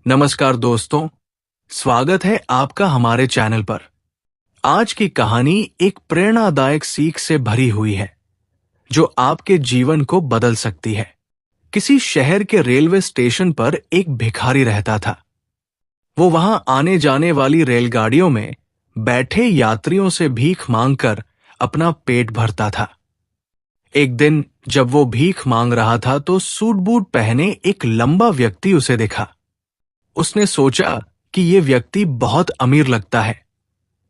नमस्कार दोस्तों, स्वागत है आपका हमारे चैनल पर। आज की कहानी एक प्रेरणादायक सीख से भरी हुई है जो आपके जीवन को बदल सकती है। किसी शहर के रेलवे स्टेशन पर एक भिखारी रहता था। वो वहां आने जाने वाली रेलगाड़ियों में बैठे यात्रियों से भीख मांगकर अपना पेट भरता था। एक दिन जब वो भीख मांग रहा था तो सूट बूट पहने एक लंबा व्यक्ति उसे दिखा। उसने सोचा कि ये व्यक्ति बहुत अमीर लगता है,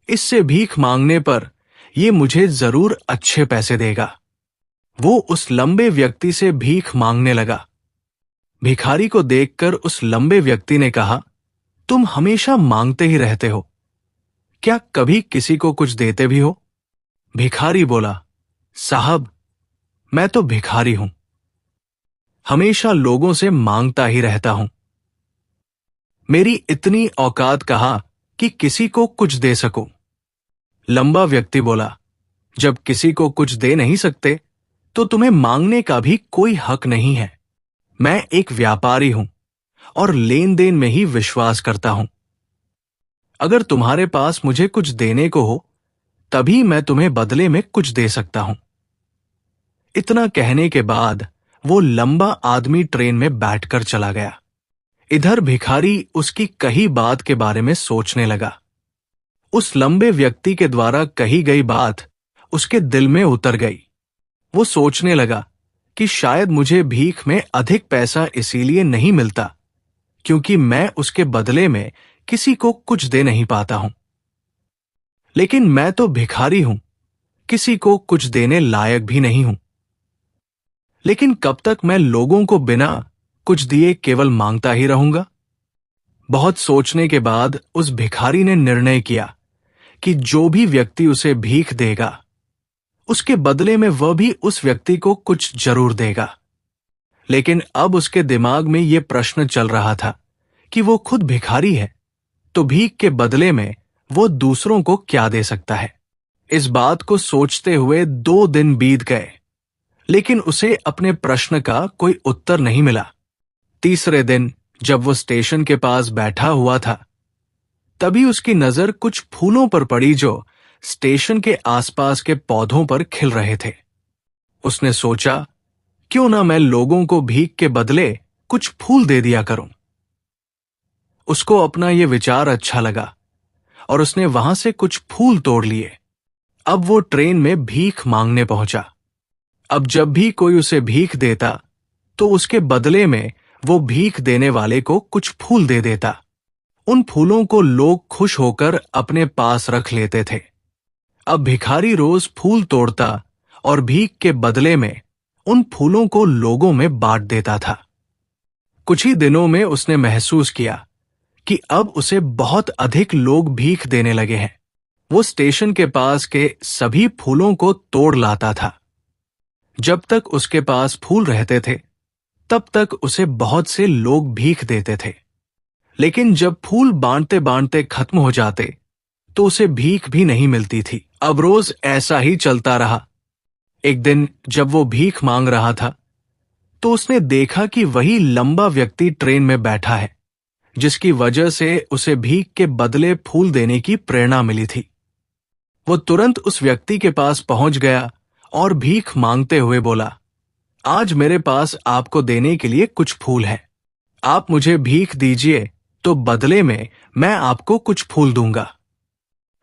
इससे भीख मांगने पर ये मुझे जरूर अच्छे पैसे देगा। वो उस लंबे व्यक्ति से भीख मांगने लगा। भिखारी को देखकर उस लंबे व्यक्ति ने कहा, तुम हमेशा मांगते ही रहते हो, क्या कभी किसी को कुछ देते भी हो? भिखारी बोला, साहब, मैं तो भिखारी हूं, हमेशा लोगों से मांगता ही रहता हूं। मेरी इतनी औकात कहा कि किसी को कुछ दे सकूं। लंबा व्यक्ति बोला, जब किसी को कुछ दे नहीं सकते तो तुम्हें मांगने का भी कोई हक नहीं है। मैं एक व्यापारी हूं और लेन देन में ही विश्वास करता हूं। अगर तुम्हारे पास मुझे कुछ देने को हो तभी मैं तुम्हें बदले में कुछ दे सकता हूं। इतना कहने के बाद वो लंबा आदमी ट्रेन में बैठकर चला गया। इधर भिखारी उसकी कही बात के बारे में सोचने लगा। उस लंबे व्यक्ति के द्वारा कही गई बात उसके दिल में उतर गई। वो सोचने लगा कि शायद मुझे भीख में अधिक पैसा इसीलिए नहीं मिलता क्योंकि मैं उसके बदले में किसी को कुछ दे नहीं पाता हूं। लेकिन मैं तो भिखारी हूं, किसी को कुछ देने लायक भी नहीं हूं। लेकिन कब तक मैं लोगों को बिना कुछ दिए केवल मांगता ही रहूंगा? बहुत सोचने के बाद उस भिखारी ने निर्णय किया कि जो भी व्यक्ति उसे भीख देगा उसके बदले में वह भी उस व्यक्ति को कुछ जरूर देगा। लेकिन अब उसके दिमाग में यह प्रश्न चल रहा था कि वो खुद भिखारी है तो भीख के बदले में वो दूसरों को क्या दे सकता है। इस बात को सोचते हुए 2 दिन बीत गए, लेकिन उसे अपने प्रश्न का कोई उत्तर नहीं मिला। तीसरे दिन जब वो स्टेशन के पास बैठा हुआ था तभी उसकी नजर कुछ फूलों पर पड़ी जो स्टेशन के आसपास के पौधों पर खिल रहे थे। उसने सोचा, क्यों ना मैं लोगों को भीख के बदले कुछ फूल दे दिया करूं। उसको अपना यह विचार अच्छा लगा और उसने वहां से कुछ फूल तोड़ लिए। अब वो ट्रेन में भीख मांगने पहुंचा। अब जब भी कोई उसे भीख देता तो उसके बदले में वो भीख देने वाले को कुछ फूल दे देता। उन फूलों को लोग खुश होकर अपने पास रख लेते थे। अब भिखारी रोज फूल तोड़ता और भीख के बदले में उन फूलों को लोगों में बांट देता था। कुछ ही दिनों में उसने महसूस किया कि अब उसे बहुत अधिक लोग भीख देने लगे हैं। वो स्टेशन के पास के सभी फूलों को तोड़ लाता था। जब तक उसके पास फूल रहते थे तब तक उसे बहुत से लोग भीख देते थे। लेकिन जब फूल बांटते बांटते खत्म हो जाते तो उसे भीख भी नहीं मिलती थी। अब रोज ऐसा ही चलता रहा। एक दिन जब वो भीख मांग रहा था तो उसने देखा कि वही लंबा व्यक्ति ट्रेन में बैठा है जिसकी वजह से उसे भीख के बदले फूल देने की प्रेरणा मिली थी। वो तुरंत उस व्यक्ति के पास पहुंच गया और भीख मांगते हुए बोला, आज मेरे पास आपको देने के लिए कुछ फूल हैं। आप मुझे भीख दीजिए तो बदले में मैं आपको कुछ फूल दूंगा।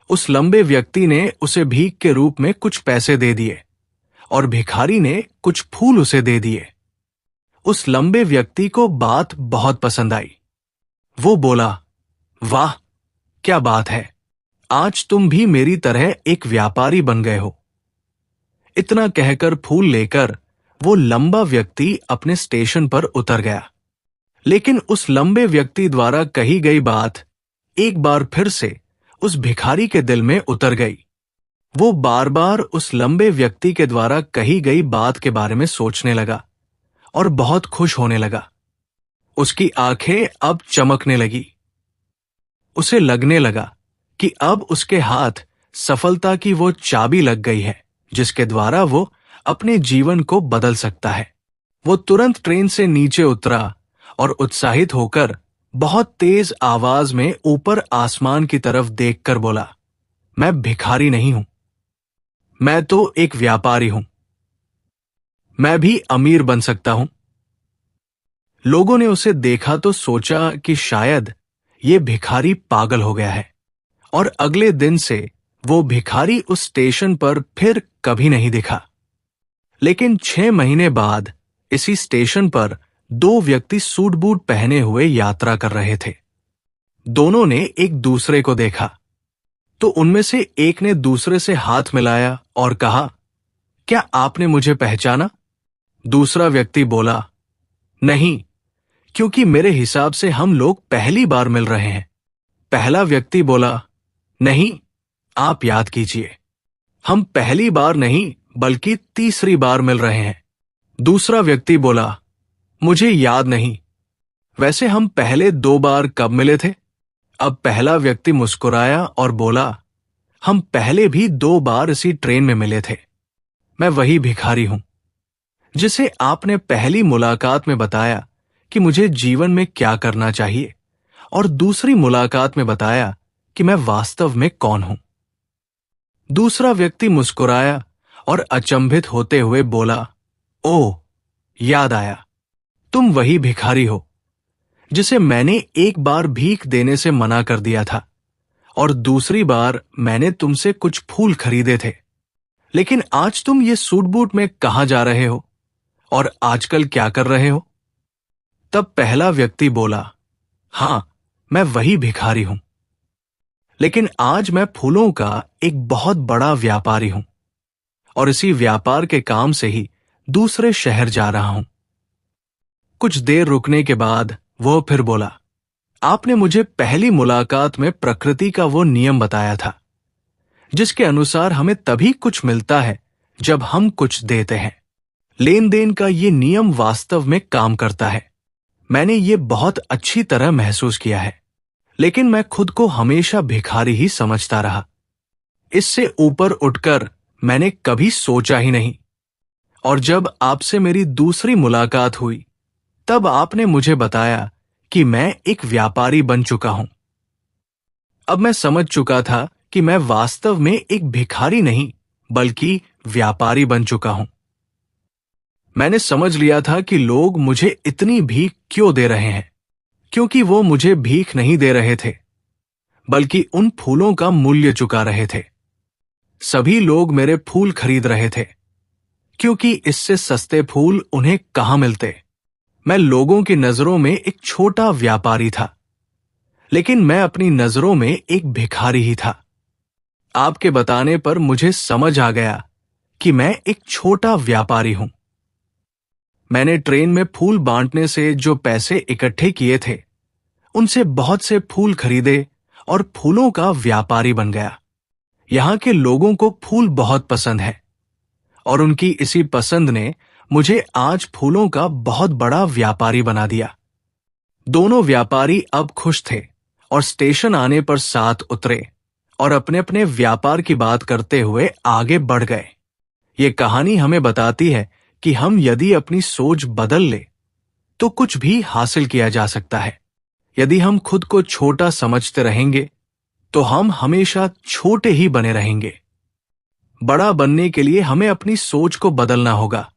उस लंबे व्यक्ति ने उसे भीख के रूप में कुछ पैसे दे दिए और भिखारी ने कुछ फूल उसे दे दिए। उस लंबे व्यक्ति को बात बहुत पसंद आई। वो बोला, वाह, क्या बात है, आज तुम भी मेरी तरह एक व्यापारी बन गए हो। इतना कहकर फूल लेकर वो लंबा व्यक्ति अपने स्टेशन पर उतर गया। लेकिन उस लंबे व्यक्ति द्वारा कही गई बात एक बार फिर से उस भिखारी के दिल में उतर गई। वो बार बार उस लंबे व्यक्ति के द्वारा कही गई बात के बारे में सोचने लगा और बहुत खुश होने लगा। उसकी आंखें अब चमकने लगी। उसे लगने लगा कि अब उसके हाथ सफलता की वो चाबी लग गई है जिसके द्वारा वो अपने जीवन को बदल सकता है। वो तुरंत ट्रेन से नीचे उतरा और उत्साहित होकर बहुत तेज आवाज में ऊपर आसमान की तरफ देखकर बोला, मैं भिखारी नहीं हूं, मैं तो एक व्यापारी हूं। मैं भी अमीर बन सकता हूं। लोगों ने उसे देखा तो सोचा कि शायद ये भिखारी पागल हो गया है, और अगले दिन से वो भिखारी उस स्टेशन पर फिर कभी नहीं दिखा। लेकिन 6 महीने बाद इसी स्टेशन पर 2 व्यक्ति सूट बूट पहने हुए यात्रा कर रहे थे। दोनों ने एक दूसरे को देखा तो उनमें से एक ने दूसरे से हाथ मिलाया और कहा, क्या आपने मुझे पहचाना? दूसरा व्यक्ति बोला, नहीं, क्योंकि मेरे हिसाब से हम लोग पहली बार मिल रहे हैं। पहला व्यक्ति बोला, नहीं, आप याद कीजिए, हम पहली बार नहीं बल्कि तीसरी बार मिल रहे हैं। दूसरा व्यक्ति बोला, मुझे याद नहीं, वैसे हम पहले 2 बार कब मिले थे? अब पहला व्यक्ति मुस्कुराया और बोला, हम पहले भी 2 बार इसी ट्रेन में मिले थे। मैं वही भिखारी हूं जिसे आपने पहली मुलाकात में बताया कि मुझे जीवन में क्या करना चाहिए, और दूसरी मुलाकात में बताया कि मैं वास्तव में कौन हूं। दूसरा व्यक्ति मुस्कुराया और अचंभित होते हुए बोला, ओह, याद आया, तुम वही भिखारी हो जिसे मैंने एक बार भीख देने से मना कर दिया था, और दूसरी बार मैंने तुमसे कुछ फूल खरीदे थे। लेकिन आज तुम ये सूट बूट में कहां जा रहे हो और आजकल क्या कर रहे हो? तब पहला व्यक्ति बोला, हां, मैं वही भिखारी हूं, लेकिन आज मैं फूलों का एक बहुत बड़ा व्यापारी हूं, और इसी व्यापार के काम से ही दूसरे शहर जा रहा हूं। कुछ देर रुकने के बाद वह फिर बोला, आपने मुझे पहली मुलाकात में प्रकृति का वो नियम बताया था जिसके अनुसार हमें तभी कुछ मिलता है जब हम कुछ देते हैं। लेन देन का ये नियम वास्तव में काम करता है। मैंने ये बहुत अच्छी तरह महसूस किया है, लेकिन मैं खुद को हमेशा भिखारी ही समझता रहा। इससे ऊपर उठकर मैंने कभी सोचा ही नहीं, और जब आपसे मेरी दूसरी मुलाकात हुई तब आपने मुझे बताया कि मैं एक व्यापारी बन चुका हूं। अब मैं समझ चुका था कि मैं वास्तव में एक भिखारी नहीं बल्कि व्यापारी बन चुका हूं। मैंने समझ लिया था कि लोग मुझे इतनी भीख क्यों दे रहे हैं, क्योंकि वो मुझे भीख नहीं दे रहे थे बल्कि उन फूलों का मूल्य चुका रहे थे। सभी लोग मेरे फूल खरीद रहे थे, क्योंकि इससे सस्ते फूल उन्हें कहां मिलते। मैं लोगों की नजरों में एक छोटा व्यापारी था, लेकिन मैं अपनी नजरों में एक भिखारी ही था। आपके बताने पर मुझे समझ आ गया कि मैं एक छोटा व्यापारी हूं। मैंने ट्रेन में फूल बांटने से जो पैसे इकट्ठे किए थे, उनसे बहुत से फूल खरीदे और फूलों का व्यापारी बन गया। यहां के लोगों को फूल बहुत पसंद है, और उनकी इसी पसंद ने मुझे आज फूलों का बहुत बड़ा व्यापारी बना दिया। दोनों व्यापारी अब खुश थे और स्टेशन आने पर साथ उतरे और अपने अपने व्यापार की बात करते हुए आगे बढ़ गए। ये कहानी हमें बताती है कि हम यदि अपनी सोच बदल ले तो कुछ भी हासिल किया जा सकता है। यदि हम खुद को छोटा समझते रहेंगे तो हम हमेशा छोटे ही बने रहेंगे। बड़ा बनने के लिए हमें अपनी सोच को बदलना होगा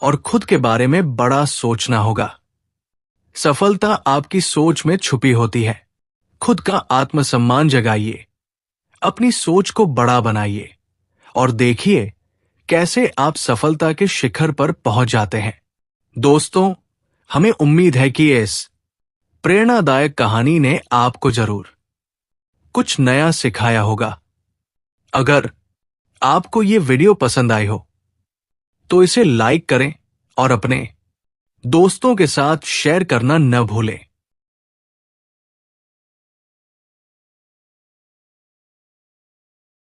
और खुद के बारे में बड़ा सोचना होगा। सफलता आपकी सोच में छुपी होती है। खुद का आत्मसम्मान जगाइए, अपनी सोच को बड़ा बनाइए और देखिए कैसे आप सफलता के शिखर पर पहुंच जाते हैं। दोस्तों, हमें उम्मीद है कि इस प्रेरणादायक कहानी ने आपको जरूर कुछ नया सिखाया होगा। अगर आपको ये वीडियो पसंद आई हो तो इसे लाइक करें और अपने दोस्तों के साथ शेयर करना न भूलें।